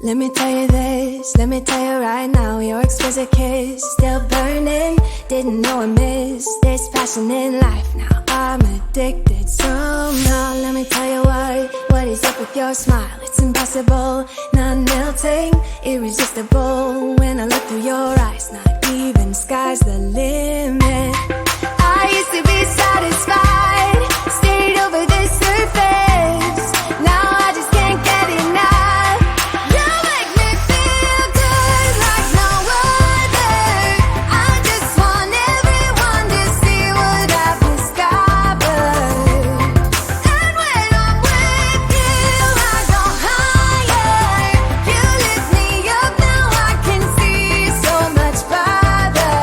Let me tell you this, let me tell you right now, your exquisite kiss, still burning, didn't know I missed this passion in life. Now I'm addicted somehow. Let me tell you what is up with your smile. It's impossible, not melting, irresistible. When I look through your eyes, not even sky's the limit. I used to be satisfied, stayed over the surface. Now I just can't get enough. You make me feel good like no other. I just want everyone to see what I've discovered. And when I'm with you, I go higher. You lift me up, now I can see so much farther.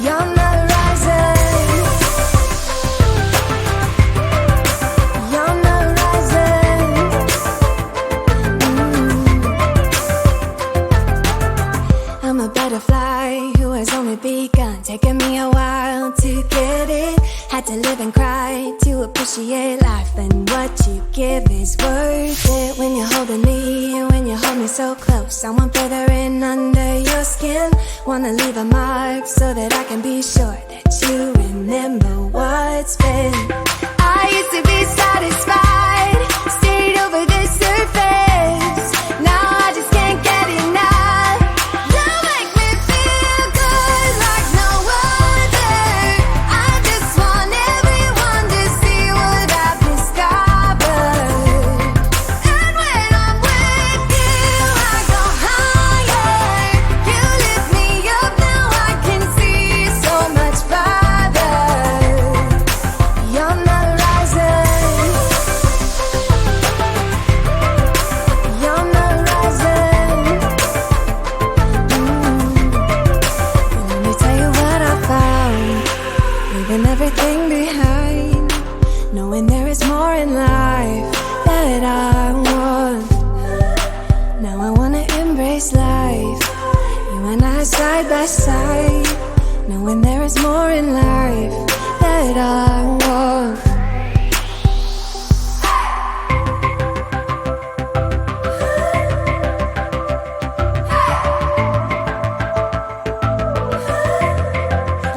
Beyond the horizon, beyond the horizon. I'm a butterfly who has only begun, taking me a while to get it. Had to live and cry to appreciate life, and what you give is worth it. When you're holding me, when you hold me so close, I want further in under your skin. Wanna leave a mark so that I can be sure that you remember what's been. I used to be satisfied, stayed over the surface. Now I just can't get enough. You make me feel good like no other. I just want everyone to see what I've discovered. And when I'm with you, I go higher. You lift me up, now I can see so much farther. Beyond the horizon, beyond the horizon. And let me tell you what I found, leaving everything behind, knowing there is more in life that I want. Now I wanna embrace life, you and I side by side, knowing there is more in life that I want.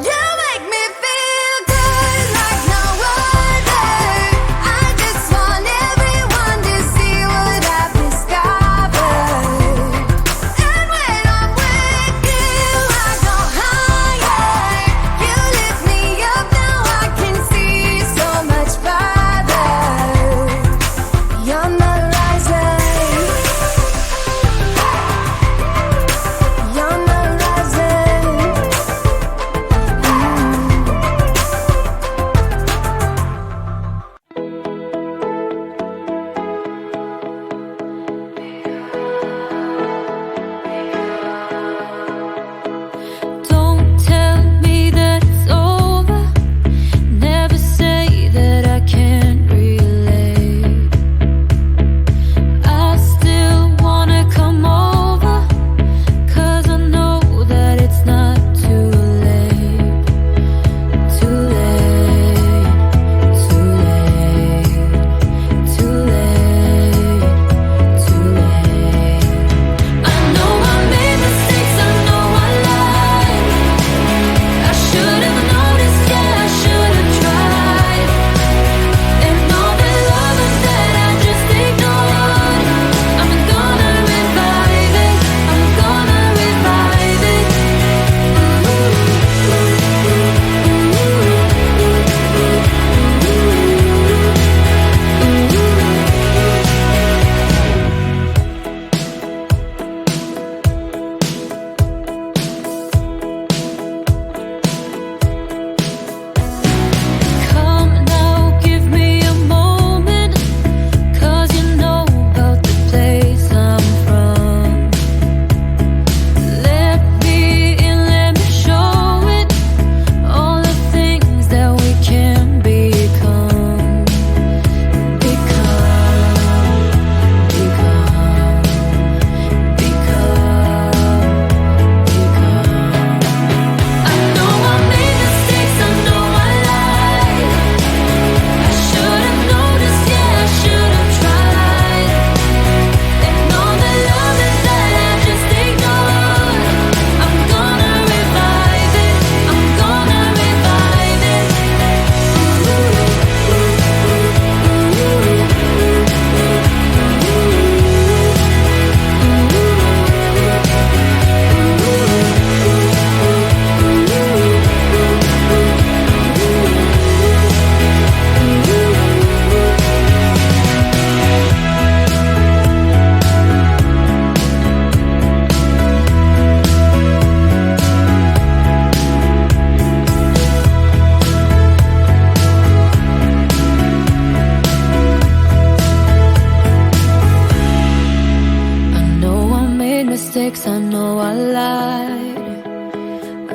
You make me feel good like no other. I just want everyone to see what I've discovered. And when I'm with you, I go higher. You lift me up, now I can see so much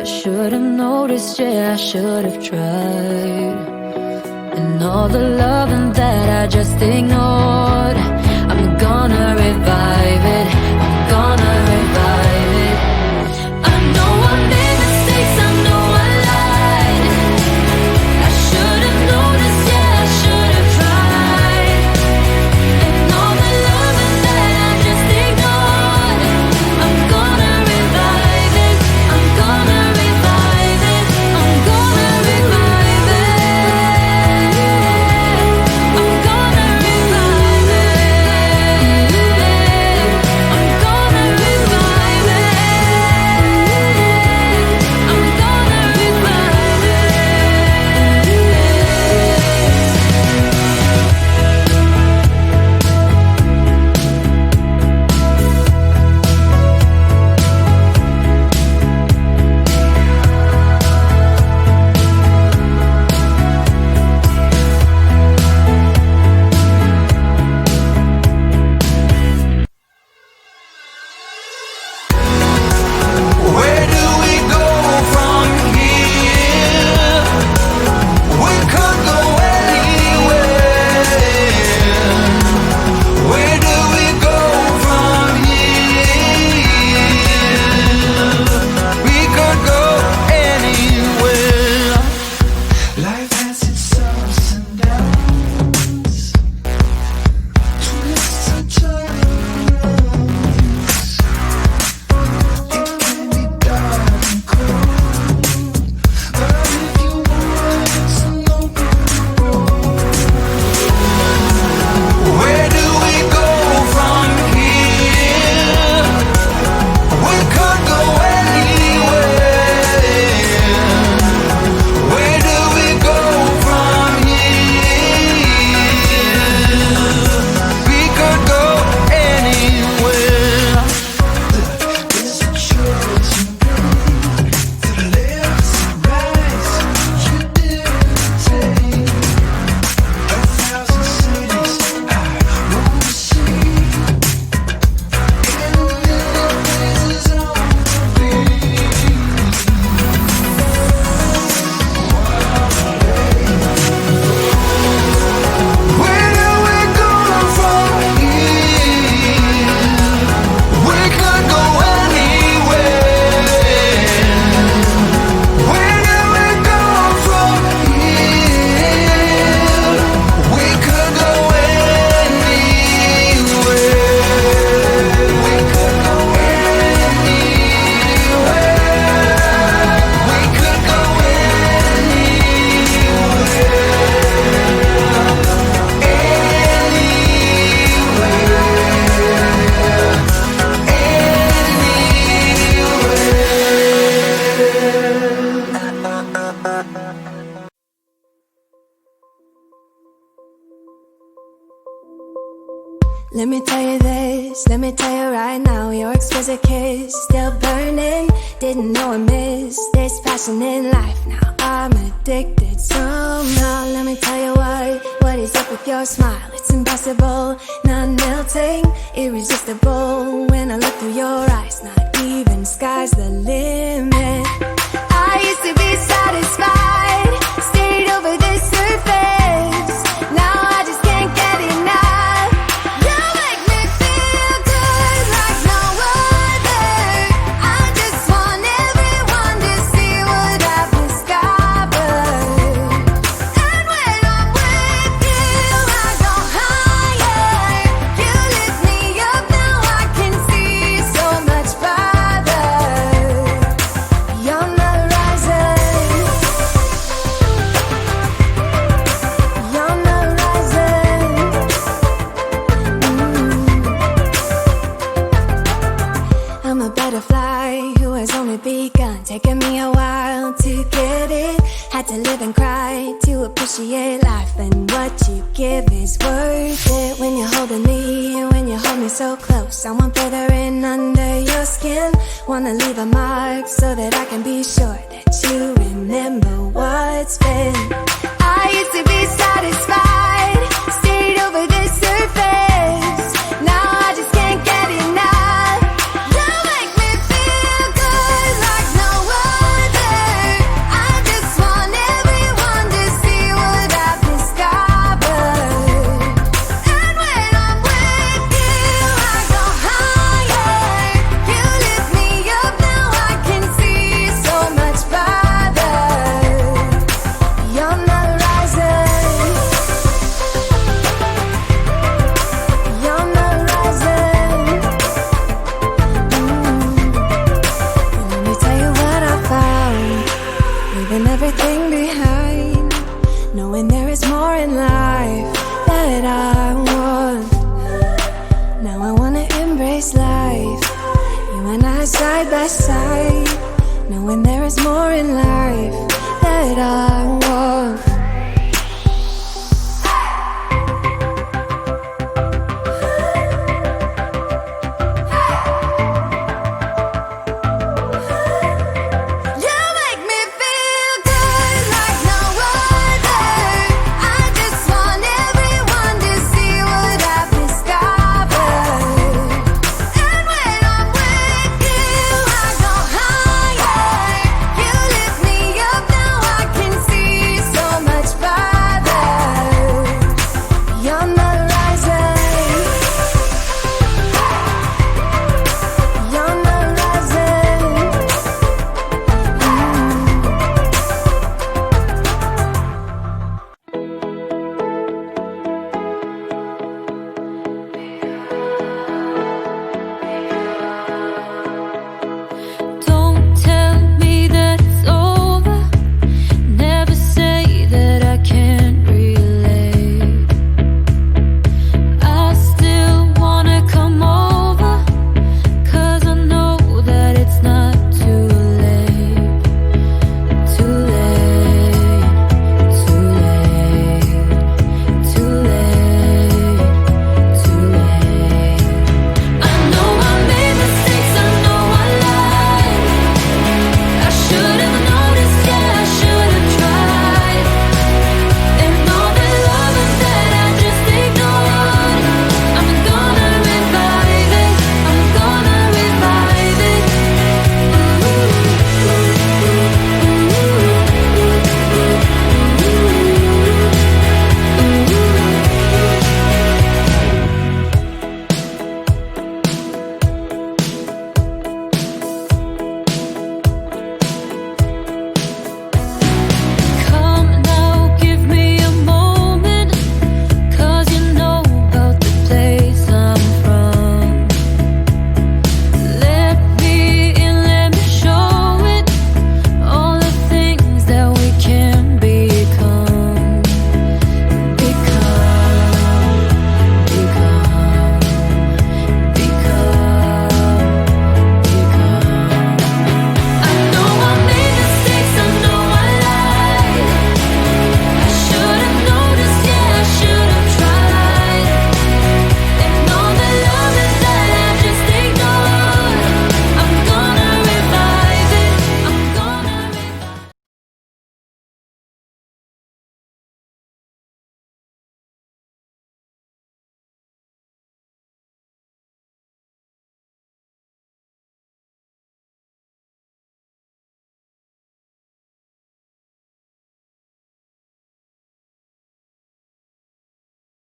I should have noticed, yeah, I should have tried. And all the loving that I just ignored, I'm gonna revive it, I'm gonna revive it. I know I made mistakes, I know I lied. I should have noticed, yeah, I should have tried. And all the loving that I just ignored, I'm gonna revive it, I'm gonna revive it, I'm gonna revive it, I'm gonna revive it, I'm gonna revive it, I'm gonna revive it. Where do we go from here? We could go anywhere. Where do we go from here? We could go anywhere. Life has its ups and downs, twists and turns. It can be dark and cold, but if you want, it's an open road. Where do we go from here? We could go anywhere. Where do we go from here? We could go anywhere. There's a choice you made, to the left and right. You didn't take 1,000 cities I wanna see, and a million places I wanna be. Where do we go from here? We could go anywhere. Where do we go from here? We could go anywhere. We could go anywhere. We could go Let me tell you this, let me tell you right now, your exquisite kiss still burning. Didn't know I missed this passion in life. Now I'm addicted somehow. Let me tell you what is up with your smile. It's impossible, not melting, irresistible. When I look through your eyes, not even sky's the limit. I used to be satisfied, stayed over the surface. Now I just can't get enough. You make me feel good like no other. I just want everyone to see what I've discovered. And when I'm with you, I go higher. You lift me up, now I can see so much farther. You're on the horizon. You're on the horizon. I'm a butterfly who has only begun, taking me a while to get it. Had to live and cry to appreciate life, and what you give is worth it. When you're holding me, when you hold me so close, I want further in under your skin. Wanna leave a mark so that I can be sure that you remember what's been. I used to be satisfied, stayed over the surface. Now I just can't get enough. You make me feel good like no other. when there is more in life that I want.